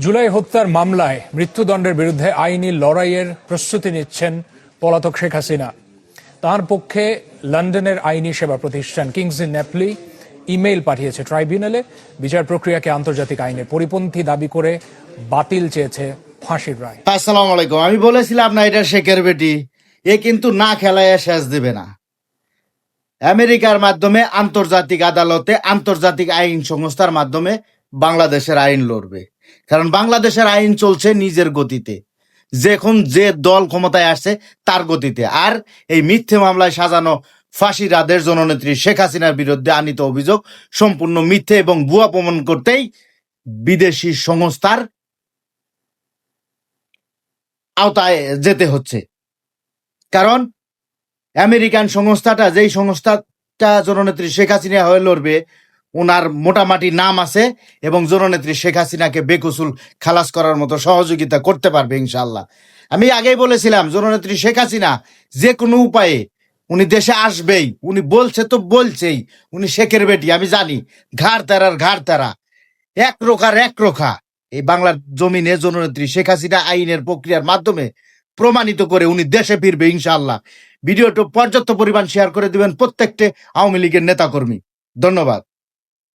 জুলাই হত্যার মামলায় মৃত্যুদণ্ডের বিরুদ্ধে আইনি লড়াইয়ের প্রস্তুতি নিচ্ছেন পলাতক শেখ হাসিনা। তার পক্ষে লন্ডনের আইনি সেবা প্রতিষ্ঠান কিংস ইন নেপলি ইমেইল পাঠিয়েছে ট্রাইব্যুনালে। বিচার প্রক্রিয়াকে আন্তর্জাতিক আইনের পরিপন্থী দাবি করে বাতিল চেয়েছে ফাঁসির রায়। আসসালামু আলাইকুম। আমি বলেছিলাম না এটা শেখের বেটি, এ কিন্তু না খেলায় শেষ দেবে না। আমেরিকার মাধ্যমে আন্তর্জাতিক আদালতে আন্তর্জাতিক আইন সংস্থার মাধ্যমে বাংলাদেশের আইন লড়বে, কারণ বাংলাদেশের আইন চলছে নিজের গতিতে, যখন যে দল ক্ষমতায় আসছে তার গতিতে। আর এই মিথ্যে মামলায় সাজানো ফাঁসির আদেশ জননেত্রী শেখ হাসিনার বিরুদ্ধে আনিত অভিযোগ সম্পূর্ণ মিথ্যে এবং ভুয়া প্রমাণ করতেই বিদেশি সংস্থার আওতায় যেতে হচ্ছে। কারণ আমেরিকান সংস্থাটা, যেই সংস্থাটা জননেত্রী শেখ হাসিনা হয়ে লড়বে, ওনার মোটামুটি নাম আছে এবং জননেত্রী শেখ হাসিনাকে বেকসুল খালাস করার মতো সহযোগিতা করতে পারবে ইনশাল্লাহ। আমি আগেই বলেছিলাম জননেত্রী শেখ হাসিনা যে কোনো উপায়ে উনি দেশে আসবেই। উনি বলছে তো বলছেই, উনি শেখের বেটি, আমি জানি। ঘাড় তারা এক রোখা এই বাংলার জমিনে জননেত্রী শেখ হাসিনা আইনের প্রক্রিয়ার মাধ্যমে প্রমাণিত করে উনি দেশে ফিরবে ইনশাআল্লাহ। ভিডিওটা পর্যাপ্ত পরিমাণ শেয়ার করে দিবেন প্রত্যেকটা আওয়ামী লীগের নেতাকর্মী। ধন্যবাদ।